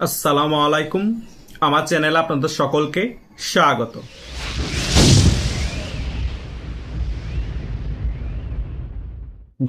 আসসালামু আলাইকুম। আমার চ্যানেলে আপনাদের সকলকে স্বাগত।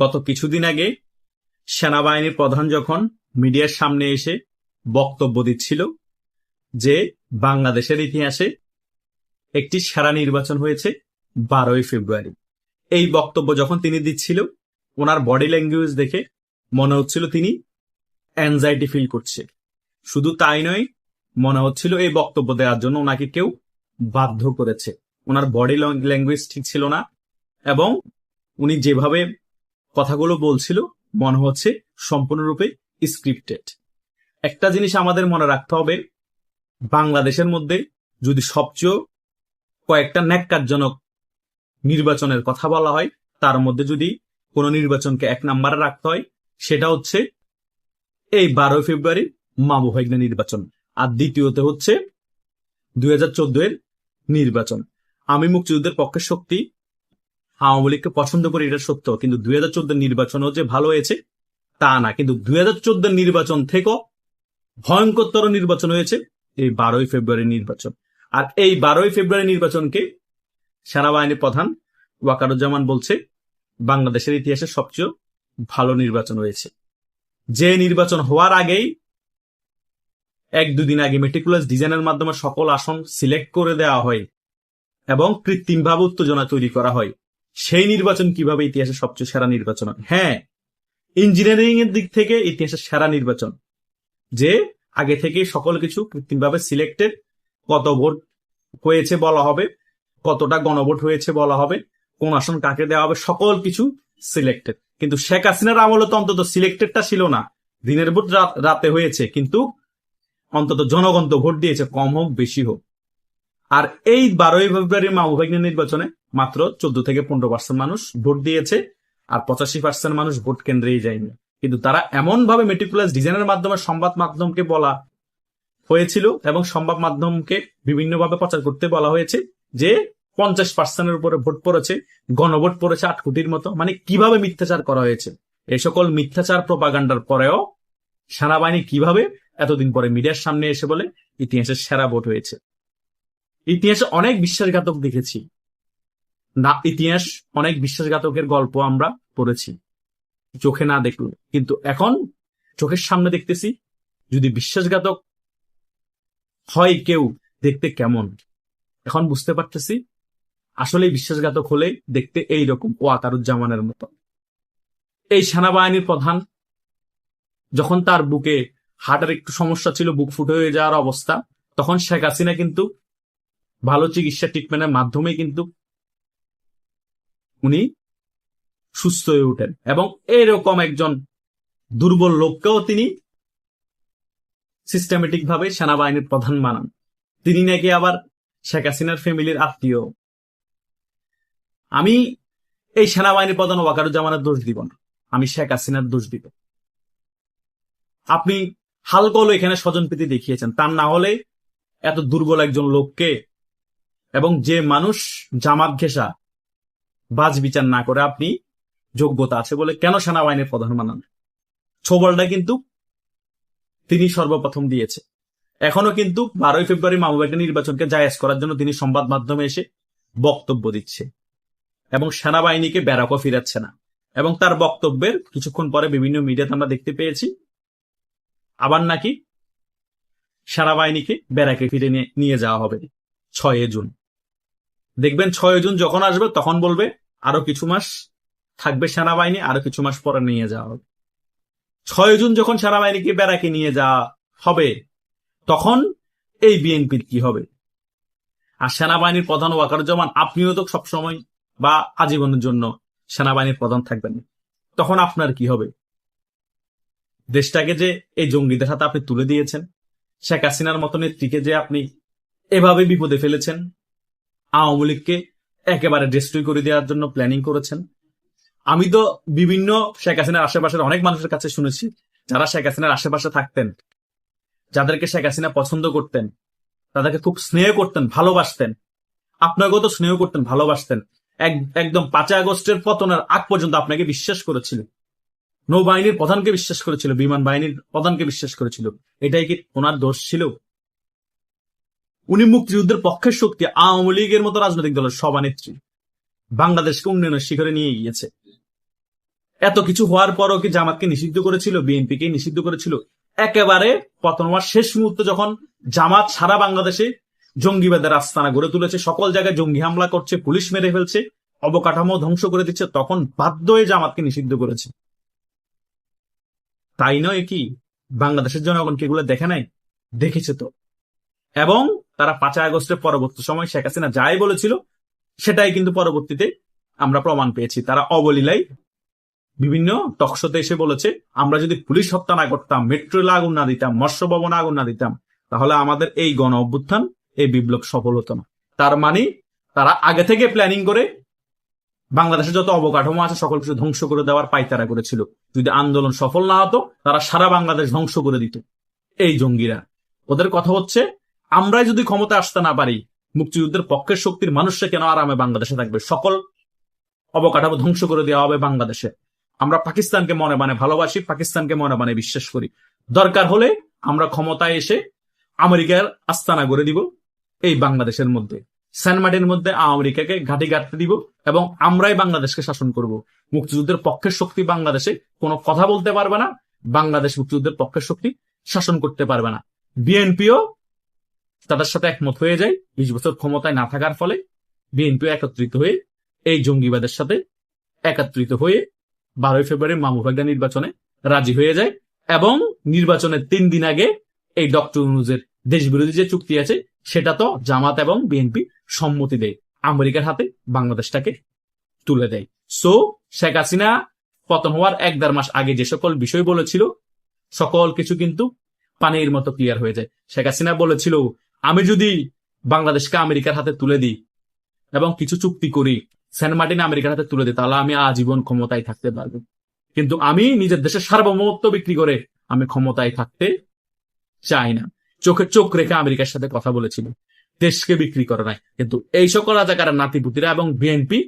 গত কিছুদিন আগে সেনাবাহিনীর প্রধান যখন মিডিয়ার সামনে এসে বক্তব্য দিচ্ছিল যে বাংলাদেশের ইতিহাসে একটি সেরা নির্বাচন হয়েছে 12ই ফেব্রুয়ারি, এই বক্তব্য যখন তিনি দিচ্ছিল, ওনার বডি ল্যাঙ্গুয়েজ দেখে মনে হচ্ছিল তিনি অ্যাংজাইটি ফিল করছে। শুধু তাই নয়, মনে হচ্ছিল এই বক্তব্য দেওয়ার জন্য ওনাকে কেউ বাধ্য করেছে। ওনার বডি ল্যাঙ্গুয়েজ ঠিক ছিল না এবং উনি যেভাবে কথাগুলো বলছিল মনে হচ্ছে সম্পূর্ণরূপে স্ক্রিপ্টেড। একটা জিনিস আমাদের মনে রাখতে হবে, বাংলাদেশের মধ্যে যদি সবচেয়ে কয়েকটা ন্যাক্কারজনক নির্বাচনের কথা বলা হয়, তার মধ্যে যদি কোনো নির্বাচনকে এক নম্বরে রাখতে হয়, সেটা হচ্ছে এই 12ই ফেব্রুয়ারি মামুভাগ্নে নির্বাচন, আর দ্বিতীয়ত হচ্ছে 2014 নির্বাচন। আমি মুক্তিযুদ্ধের পক্ষের শক্তি, আওয়ামী লীগকে পছন্দ করি, এটা সত্য, কিন্তু 2014 নির্বাচনও যে ভালো হয়েছে তা না। কিন্তু 2014 নির্বাচন থেকেও ভয়ঙ্করতর নির্বাচন হয়েছে এই 12ই ফেব্রুয়ারি নির্বাচন। আর এই 12ই ফেব্রুয়ারি নির্বাচনকে সেনাবাহিনী প্রধান ওয়াকারুজ্জামান বলছে বাংলাদেশের ইতিহাসে সবচেয়ে ভালো নির্বাচন হয়েছে। যে নির্বাচন হওয়ার আগেই এক দুদিন আগে মেটিকুলাস ডিজাইনের মাধ্যমে সকল আসন সিলেক্ট করে দেওয়া হয় এবং কৃত্রিমভাবে উত্তেজনা তৈরি করা হয়, সেই নির্বাচন কিভাবে ইতিহাসে সবচেয়ে সেরা নির্বাচন হয়? হ্যাঁ, ইঞ্জিনিয়ারিং এর দিক থেকে ইতিহাসের সেরা নির্বাচন, যে আগে থেকে সকল কিছু কৃত্রিমভাবে সিলেক্টেড, কত ভোট হয়েছে বলা হবে, কতটা গণভোট হয়েছে বলা হবে, কোন আসন কাকে দেওয়া হবে, সকল কিছু সিলেক্টেড। কিন্তু শেখ হাসিনার আমলে তো অন্তত সিলেক্টেডটা ছিল না, দিনের ভোট রাতে হয়েছে, কিন্তু অন্তত জনগণ তো ভোট দিয়েছে, কম হোক বেশি হোক। আর এই 12ই ফেব্রুয়ারি মামুভাগ্নে নির্বাচনে মাত্র 14-15% মানুষ ভোট দিয়েছে, আর 85% মানুষ ভোট কেন্দ্রেই যায়নি। কিন্তু তারা এমন ভাবে মেটিকুলাস ডিজাইনের মাধ্যমে সংবাদ মাধ্যমকে বলা হয়েছিল এবং সংবাদ মাধ্যমকে বিভিন্নভাবে প্রচার করতে বলা হয়েছে যে 50%-এর উপরে ভোট পড়েছে, গণভোট পড়েছে 8 কোটির মতো। মানে কিভাবে মিথ্যাচার করা হয়েছে। এই সকল মিথ্যাচার প্রপাগান্ডার পরেও সেনাবাহিনী কিভাবে এতদিন পরে মিডিয়ার সামনে এসে বলে ইতিহাসের সেরা ভোট হয়েছে। ইতিহাসে অনেক বিশ্বাসঘাতক দেখেছি না, ইতিহাস অনেক বিশ্বাসঘাতকের গল্প আমরা পড়েছি চোখে না দেখল, কিন্তু এখন চোখের সামনে দেখতেছি। যদি বিশ্বাসঘাতক হয় কেউ, দেখতে কেমন, এখন বুঝতে পারতেছি আসলে বিশ্বাসঘাতক হলে দেখতে এইরকম ওয়াকারুজ্জামানের মতো। এই সেনাবাহিনীর প্রধান যখন তার বুকে হার্টের একটু সমস্যা ছিল, বুক ফুটে হয়ে যাওয়ার অবস্থা, তখন শেখ হাসিনা কিন্তু ভালো চিকিৎসা ট্রিটমেন্টের মাধ্যমে কিন্তু উনি সুস্থ হয়ে ওঠেন এবং এরকম একজন দুর্বল লোককেও তিনি সিস্টেমেটিক ভাবে সেনাবাহিনীর প্রধান বানান। তিনি নাকি আবার শেখ হাসিনার ফ্যামিলির আত্মীয়। আমি এই সেনাবাহিনীর প্রধান ওয়াকারুজ্জামানের দোষ দিব না, আমি শেখ হাসিনার দোষ দিব। আপনি হালকা হলো এখানে স্বজনপ্রীতি দেখিয়েছেন, তার না হলে এত দুর্বল একজন লোককে এবং যে মানুষ জামাত ঘেঁষা বাজ বিচার না করে আপনি যোগ্যতা আছে বলে কেন সেনাবাহিনীর প্রধান বানান? ছবলটা কিন্তু তিনি সর্বপ্রথম দিয়েছে। এখনো কিন্তু 12ই ফেব্রুয়ারি মামুভাগ্নে নির্বাচনকে জায়েজ করার জন্য তিনি সংবাদ মাধ্যমে এসে বক্তব্য দিচ্ছে এবং সেনাবাহিনীকে ব্যারাকও ফিরাচ্ছে না। এবং তার বক্তব্যের কিছুক্ষণ পরে বিভিন্ন মিডিয়াতে আমরা দেখতে পেয়েছি আবার নাকি সেনাবাহিনীকে ব্যারাকে ফিরে নিয়ে যাওয়া হবে 6 জুন। দেখবেন 6 জুন যখন আসবে তখন বলবে আরো কিছু মাস থাকবে সেনাবাহিনী, আরো কিছু মাস পরে নিয়ে যাওয়া হবে। 6 জুন যখন সেনাবাহিনীকে ব্যারাকে নিয়ে যাওয়া হবে তখন এই বিএনপির কি হবে? আর সেনাবাহিনীর প্রধান ওয়াকারুজ্জামান, আপনিও তো সবসময় বা আজীবনের জন্য সেনাবাহিনীর প্রধান থাকবেন, তখন আপনার কি হবে? দেশটাকে যে এই জঙ্গিদের সাথে আপনি তুলে দিয়েছেন, শেখ হাসিনার মতো নেত্রীকে যে আপনি এভাবে বিপদে ফেলেছেন, আওয়ামী লীগকে একেবারে ডিস্ট্রয় করে দেওয়ার জন্য প্ল্যানিং করেছেন। আমি তো বিভিন্ন শেখ হাসিনার আশেপাশের অনেক মানুষের কাছে শুনেছি, যারা শেখ হাসিনার আশেপাশে থাকতেন, যাদেরকে শেখ হাসিনা পছন্দ করতেন, তাদেরকে খুব স্নেহ করতেন, ভালোবাসতেন। আপনাকেও তো স্নেহ করতেন, ভালোবাসতেন। একদম 5 আগস্টের পতনের আগ পর্যন্ত আপনাকে বিশ্বাস করেছিল। নৌবাহিনীর প্রধানকে বিশ্বাস করেছিল, বিমান বাহিনীর প্রধানকে বিশ্বাস করেছিল। এটাই কি ওনার দোষ ছিল? উনি মুক্তিযুদ্ধের পক্ষের শক্তি, আওয়ামী লীগের মতো রাজনৈতিক দলের সভানেত্রী, বাংলাদেশকে উন্নয়নের শিখরে নিয়ে গিয়েছে। এত কিছু হওয়ার পরও কি জামাতকে নিষিদ্ধ করেছিল, বিএনপিকে নিষিদ্ধ করেছিল? একেবারে পতন হওয়ার শেষ মুহূর্তে যখন জামাত সারা বাংলাদেশে জঙ্গিবাদের আস্তানা গড়ে তুলেছে, সকল জায়গায় জঙ্গি হামলা করছে, পুলিশ মেরে ফেলছে, অবকাঠামো ধ্বংস করে দিচ্ছে, তখন বাধ্য হয়ে জামাতকে নিষিদ্ধ করেছে। তাই নয় কি? বাংলাদেশের জনগণ কি এগুলো দেখে নাই? দেখেছে তো। এবং তারা 5 আগস্টের পরবর্তী সময় শেখ হাসিনা যাই বলেছিল সেটাই কিন্তু পরবর্তীতে আমরা প্রমাণ পেয়েছি। তারা অবলীলায় বিভিন্ন টকশোতে এসে বলেছে, আমরা যদি পুলিশ হত্যা না করতাম, মেট্রো রেলে আগুন না দিতাম, মৎস্য ভবনে আগুন না দিতাম, তাহলে আমাদের এই গণ অভ্যুত্থান, এই বিপ্লব সফল হতো না। তার মানে তারা আগে থেকে প্ল্যানিং করে বাংলাদেশে যত অবকাঠামো আছে সকল কিছু ধ্বংস করে দেওয়ার পায়তারা করেছিল। যদি আন্দোলন সফল না হতো, তারা সারা বাংলাদেশ ধ্বংস করে দিত। এই জঙ্গিরা, ওদের কথা হচ্ছে, আমরাই যদি ক্ষমতা আসতে না পারি, মুক্তিযুদ্ধের পক্ষের শক্তির মানুষরা কেন আরামে বাংলাদেশে থাকবে? সকল অবকাঠামো ধ্বংস করে দেওয়া হবে বাংলাদেশে। আমরা পাকিস্তানকে মনে মানে ভালোবাসি, পাকিস্তানকে মনে মানে বিশ্বাস করি। দরকার হলে আমরা ক্ষমতায় এসে আমেরিকার আস্তানা গড়ে দিব এই বাংলাদেশের মধ্যে, সেন্ট মার্টিনের মধ্যে আমেরিকাকে ঘাঁটি গাঁটতে দিব, এবং আমরাই বাংলাদেশকে শাসন করব। মুক্তিযুদ্ধের পক্ষের শক্তি বাংলাদেশে কোনো কথা বলতে পারবে না, বাংলাদেশ মুক্তিযুদ্ধের পক্ষের শক্তি শাসন করতে পারবে না। বিএনপিও তাদের সাথে একমত হয়ে যায়। 20 বছর ক্ষমতায় না থাকার ফলে বিএনপি একত্রিত হয়ে এই জঙ্গিবাদের সাথে একত্রিত হয়ে 12 ফেব্রুয়ারি মামুভাগা নির্বাচনে রাজি হয়ে যায়, এবং নির্বাচনের 3 দিন আগে এই ডক্টর ইউনূসের দেশবিরোধী যে চুক্তি আছে সেটা তো জামাত এবং বিএনপি সম্মতি দেয়, আমেরিকার হাতে বাংলাদেশটাকে তুলে দেয়। সো শেখ হাসিনা পতন হওয়ার 1-1.5 মাস আগে যে সকল বিষয় বলেছিল, সকল কিছু কিন্তু পানির মতো ক্লিয়ার হয়ে যায়। শেখ হাসিনা বলেছিল, আমি যদি বাংলাদেশকে আমেরিকার হাতে তুলে দিই এবং কিছু চুক্তি করি, সেন্ট মার্টিন আমেরিকার হাতে তুলে দিই, তাহলে আমি আজীবন ক্ষমতায় থাকতে পারবো। কিন্তু আমি নিজের দেশের সার্বভৌমত্ব বিক্রি করে আমি ক্ষমতায় থাকতে চাই না। চোখে চোখ রেখে আমেরিকার সাথে কথা বলেছিল, দেশকে বিক্রি করে নাই। কিন্তু এই সকল রাজাকারের নাতিপুতিরা এবং বিএনপি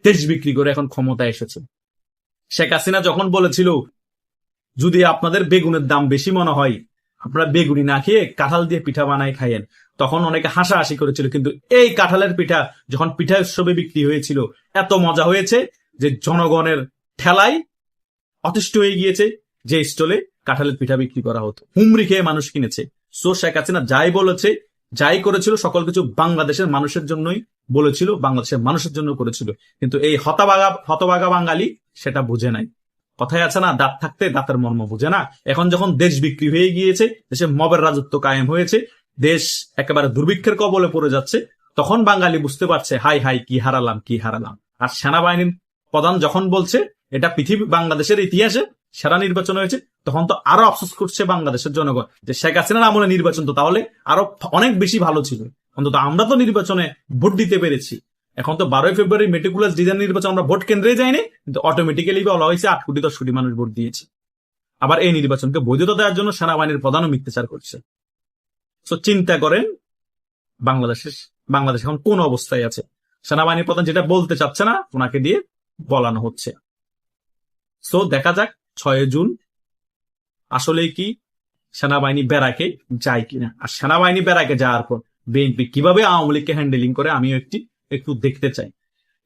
দেশ বিক্রি করে এখন ক্ষমতায় এসেছে। শেখ হাসিনা যখন বলেছিল, যদি আপনাদের বেগুনের দাম বেশি মনে হয়, আপনারা বেগুনি না খেয়ে কাঁঠাল দিয়ে পিঠা বানায় খাইয়েন, তখন অনেকে হাসাহাসি করেছিল। কিন্তু এই কাঁঠালের পিঠা যখন পিঠা উৎসবে বিক্রি হয়েছিল, এত মজা হয়েছে যে জনগণের ঠেলায় অতিষ্ঠ হয়ে গিয়েছে যে স্টলে কাঁঠালের পিঠা বিক্রি করা হতো, হুমড়ি খেয়ে মানুষ কিনেছে। সো শেখ হাসিনা যাই বলেছে, যাই করেছিল, সকল কিছু বাংলাদেশের মানুষের জন্যই বলেছিল, বাংলাদেশের মানুষের জন্য করেছিল। কিন্তু এই হতভাগা বাঙালি সেটা বুঝে নাই। কথায় আছে না, দাঁত থাকতে দাঁতের মর্ম বুঝে না। এখন যখন দেশ বিক্রি হয়ে গিয়েছে, দেশে মবের রাজত্ব কায়েম হয়েছে, দেশ একেবারে দুর্ভিক্ষের কবলে পড়ে যাচ্ছে, তখন বাঙালি বুঝতে পারছে, হাই হাই কি হারালাম, কি হারালাম। আর সেনাবাহিনীর প্রধান যখন বলছে এটা পৃথিবী বাংলাদেশের ইতিহাসে সেরা নির্বাচন হয়েছে, তখন তো আরো আফসোস করছে বাংলাদেশের জনগণ যে শেখ হাসিনার আমলে নির্বাচন তো তাহলে আরো অনেক বেশি ভালো ছিল। অন্তত আমরা তো নির্বাচনে ভোট দিতে পেরেছি। এখন তো 12 ফেব্রুয়ারি মেটিকুলাস ডিজাইন নির্বাচন আমরা ভোট কেন্দ্রে যাইনি, কিন্তু অটোমেটিক্যালি বলা হয়েছে 8 কোটি 10 কোটি মানুষ ভোট দিয়েছে। আবার এই নির্বাচনকে বৈধতা দেওয়ার জন্য সেনাবাহিনীর প্রধানও মিথ্যাচার করছে। তো চিন্তা করেন বাংলাদেশ এখন কোন অবস্থায় আছে। সেনাবাহিনীর প্রধান যেটা বলতে চাচ্ছে না, ওনাকে দিয়ে বলানো হচ্ছে। সো দেখা যাক 6 জুন আসলে কি সেনাবাহিনী ব্যারাকে যায় কিনা। আর সেনাবাহিনী ব্যারাকে যাওয়ার পর বিএনপি কিভাবে আওয়ামী লীগকে হ্যান্ডেলিং করে আমিও একটু দেখতে চাই।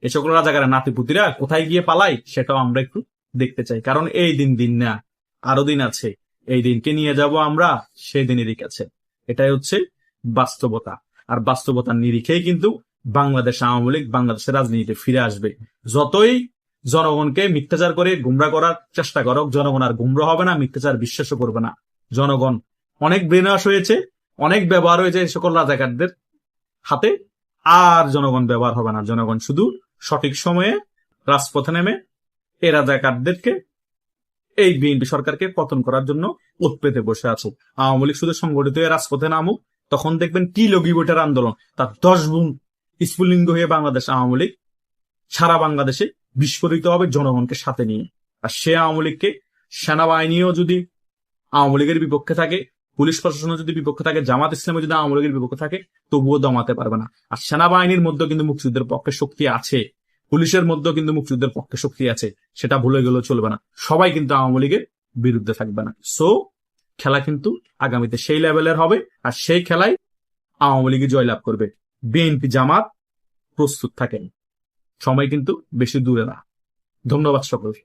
এ সকল রাজাকারের নাতিপুতিরা কোথায় গিয়ে পালায় সেটাও আমরা একটু দেখতে চাই। কারণ এই দিন না, আরো দিন আছে। এই দিনকে নিয়ে যাব আমরা সেই দিনেরই কাছে। এটাই হচ্ছে বাস্তবতা। আর বাস্তবতার নিরিখেই কিন্তু বাংলাদেশ আওয়ামী লীগ বাংলাদেশের রাজনীতিতে ফিরে আসবে। যতই জনগণকে মিথ্যাচার করে গুমরা করার চেষ্টা করুক, জনগণ আর গুমরা হবে না, মিথ্যাচার বিশ্বাসও করবে না। জনগণ অনেক ব্রেন ওয়াশ হয়েছে, অনেক ব্যবহার হয়েছে এই সকল রাজাকারদের হাতে। আর জনগণ ব্যবহার হবে না। জনগণ শুধু সঠিক সময়ে রাজপথে নেমে এই রাজাকারদেরকে, এই বিএনপি সরকারকে পতন করার জন্য ওত পেতে বসে আছে। আওয়ামী লীগ শুধু সংগঠিত হয়ে রাজপথে নামুক, তখন দেখবেন কি লগি বইটার আন্দোলন, তার 10 গুণ স্ফুলিঙ্গ হয়ে বাংলাদেশ আওয়ামী লীগ সারা বাংলাদেশে বিস্ফোরিত হবে জনগণকে সাথে নিয়ে। আর সে আওয়ামী লীগকে সেনাবাহিনীও যদি আওয়ামী লীগের বিপক্ষে থাকে, পুলিশ প্রশাসনও যদি বিপক্ষে থাকে, জামাত ইসলামও যদি আওয়ামী লীগের বিপক্ষে থাকে, তবুও দমাতে পারবে না। আর সেনাবাহিনীর মধ্যে কিন্তু মুক্তিযুদ্ধের পক্ষে শক্তি আছে। পুলিশের মধ্যেও কিন্তু মুক্তিযুদ্ধের পক্ষে শক্তি আছে, সেটা ভুলে গেলেও চলবে না। সবাই কিন্তু আওয়ামী লীগের বিরুদ্ধে থাকবে না। সো খেলা কিন্তু আগামীতে সেই লেভেলের হবে, আর সেই খেলায় আওয়ামী লীগ জয়লাভ করবে। বিএনপি জামাত প্রস্তুত থাকেন, সময় কিন্তু বেশি দূরে না। ধন্যবাদ সকলকে।